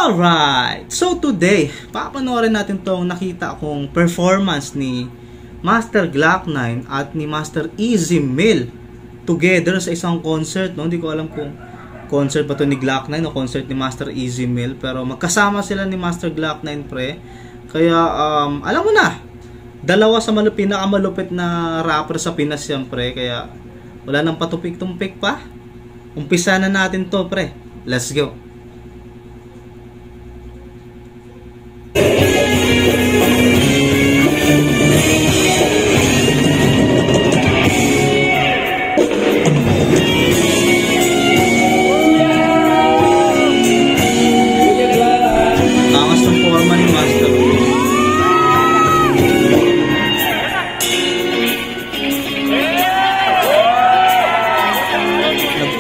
Alright, so today, papanoorin natin tong nakita kong performance ni Master Glock 9 at ni Master Easy Mill together sa isang concert. No? Hindi ko alam kung concert ba to ni Glock 9 o concert ni Master Easy Mill, pero magkasama sila ni Master Glock 9 pre. Kaya alam mo na, dalawa sa pinakamalupit na rapper sa Pinas yan pre, kaya wala nang patupik-tumpik pa. Umpisa na natin to pre, let's go.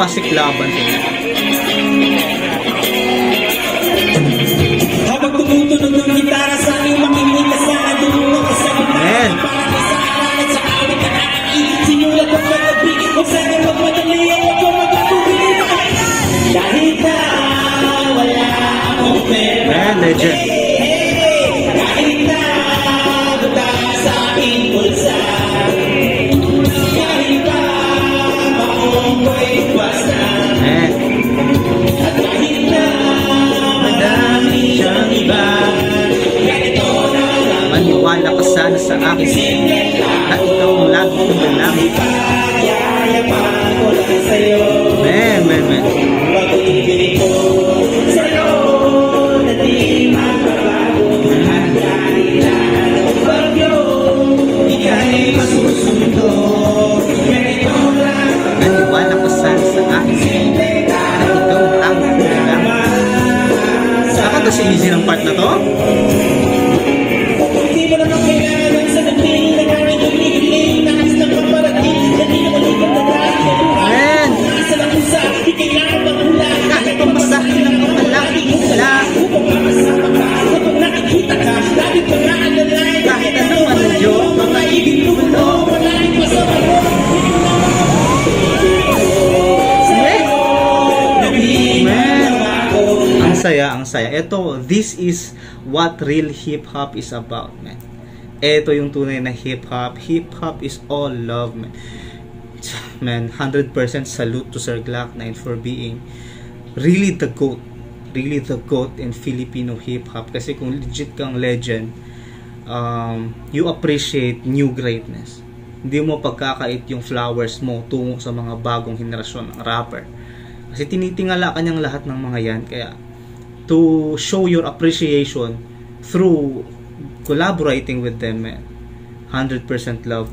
Pasiklaban sila. Habang tumutunog ng gitara sa aking makinig ka sana dumulong ka sa gitara para sa aralan sa awit na nakakit sinulat ang magabi kung sana magmadali ang ako magpapugin dahil na wala akong pera. Man, legend. Dahil na buta sa aking bulsa dahil na makukoy basta at kahit na madami siyang iba ganito na lang maniwala ka sana sa akin na ikaw ang lagi kong lalangin. Yayapan ko lang sa'yo Man pag-ibig ko sa'yo na di magbabago at dahil lahat ng bagyo ika'y masusundo ganito lang maniwala ka sana sa akin na ikaw ang lagi kong lalangin. Saka to si Easy ng part na to? Hindi mo naman kailangan sa nagpili na kaming umiiling nais ng paparating na di naman ikaw na tayo Man! isa lang usa, di kailangan magulang Kahit pamasahin lang ang malaki wala upang makasama ka kapag nakikita ka lagi pa nga alalay kahit anong manadyo mga ibig lulo malaking masama mo Man! Ang saya. Ito, this is what real hip-hop is about, man. Ito yung tunay na hip-hop. Hip-hop is all love, man. Man, 100% salute to Sir Glock 9 for being really the GOAT. Really the GOAT in Filipino hip-hop. Kasi kung legit kang legend, you appreciate new greatness. Hindi mo pagkakait yung flowers mo tungo sa mga bagong henerasyon ng rapper. Kasi tinitingala kanyang lahat ng mga yan. Kaya, to show your appreciation through collaborating with them, man. 100% love.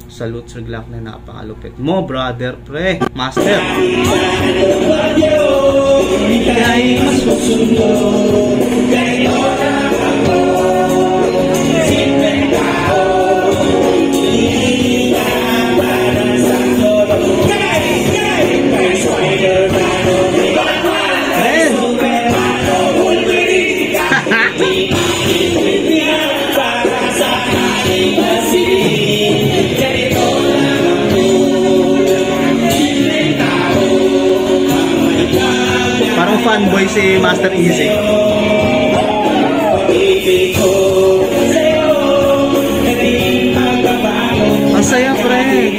Salute Sir Glock na napakalupit mo, brother, pre. Master. ika'y masusundo ganito lang ako simpleng tao hindi na parang sakto kay Spider-Man o kay Batman kay Superman o Wolverine kahit hindi para sa aking masilin ganito lang ako simpleng tao Parang fanboy si Master Easy. Ang saya, pre.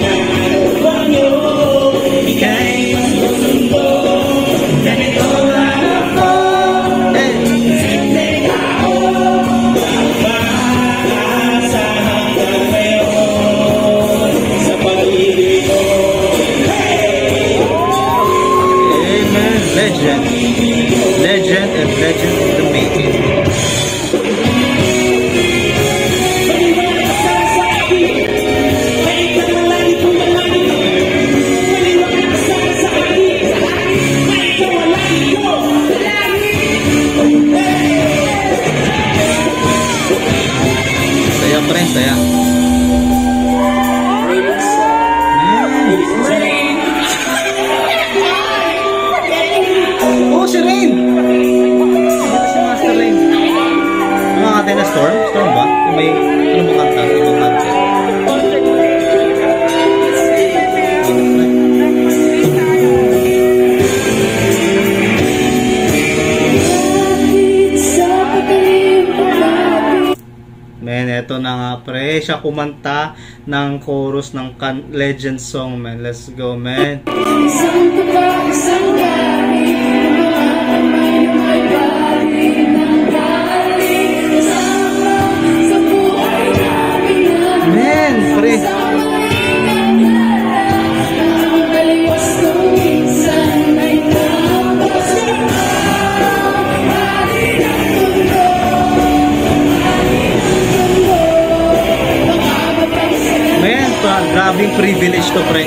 Legend and legend in the making. Saya pre, saya. Oh, si Rain! Si Master Rain. Mga kate na Storm? Storm ba? May, ano ba kanta? Ibang kanta. Eto na nga, pre. Siya kumanta ng chorus ng Legend song, man. Let's go, man. Man, pre. Grabing privilege to, pre.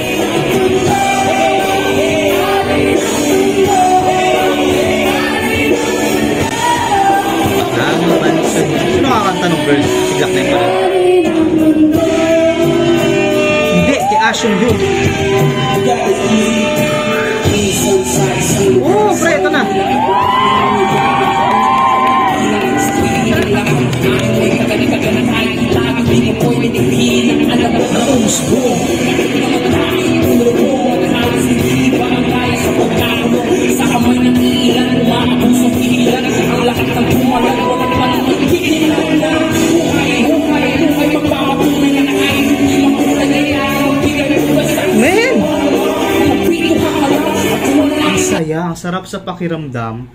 Sino kakanta ng verse? Si Glock 9 pa rin. Hindi, kay Ashon yun. Oh, pre, ito na. Ang sarap sa pakiramdam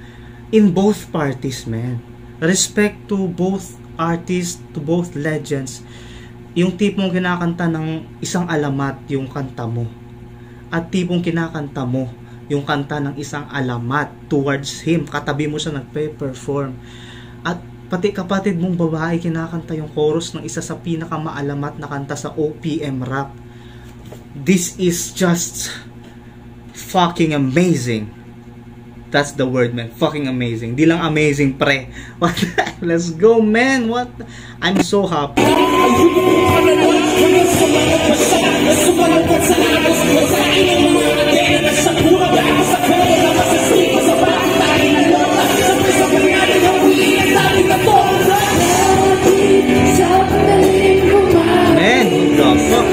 in both parties, man. Respect to both artists, to both legends. Yung tipong kinakanta ng isang alamat yung kanta mo, at tipong kinakanta mo yung kanta ng isang alamat towards him, katabi mo siya nagpe-perform, at pati kapatid mong babae kinakanta yung chorus ng isa sa pinakamaalamat na kanta sa OPM rap. This is just fucking amazing. That's the word, man. Fucking amazing. Di lang amazing, pre. What? Let's go, man. What? I'm so happy. Man, what the fuck?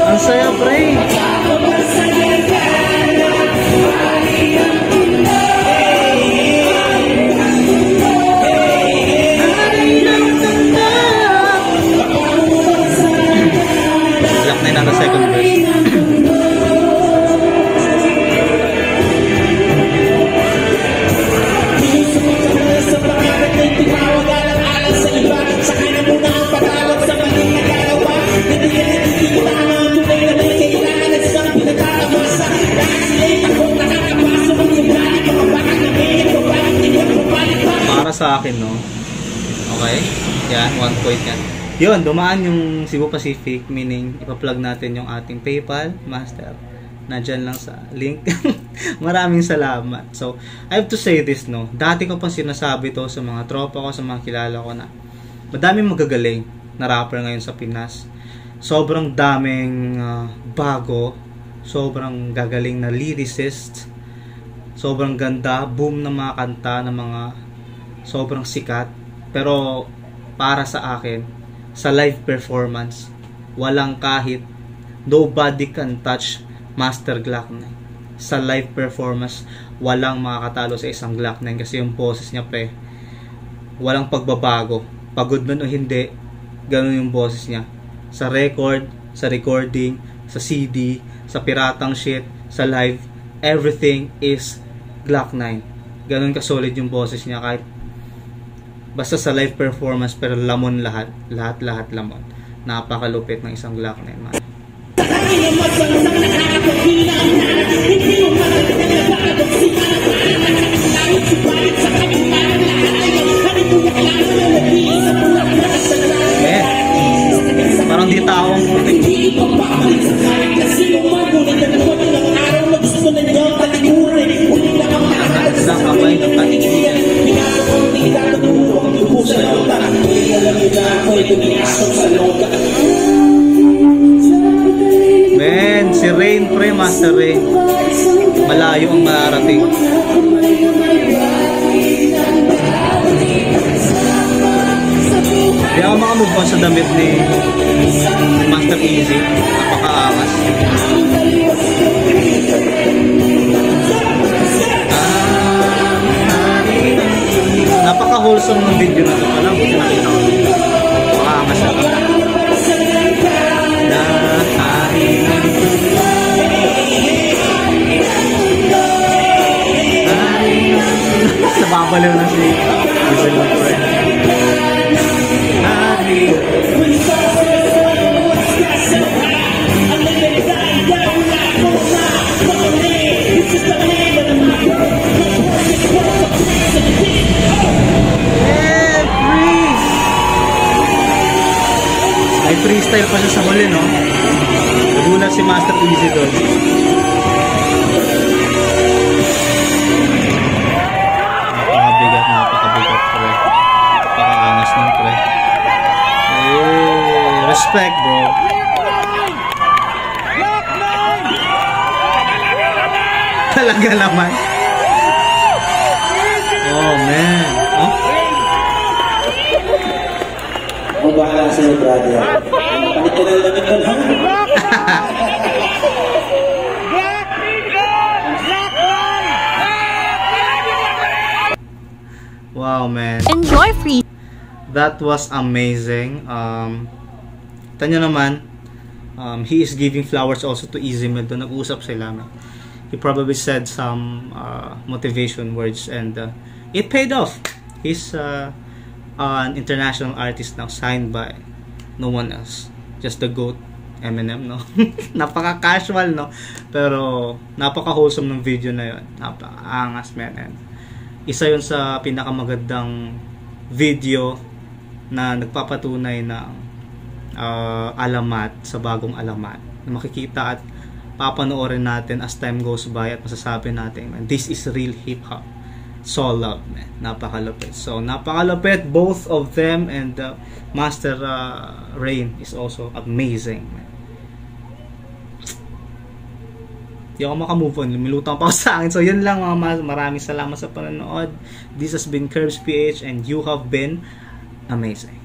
Ang saya, pre. Glock 9 ang second verse. Para sa akin, no? Okay? Yan, 1 point yan. Yun, dumaan yung Cebu Pacific, meaning ipa-plug natin yung ating PayPal, Master. Nandyan lang sa link. Maraming salamat. So, I have to say this, no? Dati ko pang sinasabi to sa mga tropa ko, sa mga kilala ko na madaming magagaling na rapper ngayon sa Pinas. Sobrang daming bago, sobrang gagaling na lyricist, sobrang ganda, boom ng mga kanta ng mga sobrang sikat. Pero para sa akin, sa live performance, walang kahit, nobody can touch Master Glock 9. Sa live performance, walang makakatalo sa isang Glock 9 kasi yung boses niya, pre, walang pagbabago. Pagod man o hindi, ganun yung boses niya. Sa record, sa recording, sa CD, sa piratang shit, sa live, everything is Glock 9. Ganun ka-solid yung boses niya, kahit basta sa live performance, pero lamon lahat lamon. Napakalupit ng isang Glock 9, man. Parang di tao ang putik. Man, si Rain, pre, Master Rain. malayo ang mararating. Hindi ako makamove on sa damit ni Master Easy. Napakaangas. Napaka-wholesome ng video na ito pala. Buti nakita ko. Napakaangas na ito. Nababaliw na si Isabel Friend. May freestyle pa siya sa huli, no? Nagulat si Master Easy doon. Napakabigat, pre. Napakaangas ng pre. Hey, respect, bro. Talaga naman. Oh, man. Oh? Kung bahala sa'yo, brother. Palit ka ng lamig ka lang. Wow, man. Enjoy free. That was amazing. Tanya naman, he is giving flowers also to Izzy Mel. Doon nag-usap sila. He probably said some motivation words and it paid off. He's an international artist now, signed by no one else. Just the GOAT, Eminem, no? Napaka-casual, no? Pero napaka-wholesome ng video na yun. Napaka-angas, man. And isa yun sa pinakamagandang video na nagpapatunay ng alamat sa bagong alamat na makikita at papanoorin natin as time goes by at masasabi natin, man, this is real hip-hop. So love, man. Napakalupit. So napakalupit, both of them, and Master Rain is also amazing, man. Hindi ako makamove on. Lumilutang pa ako sa akin. So, yun lang mga maraming salamat sa panonood. This has been Curbs PH and you have been amazing.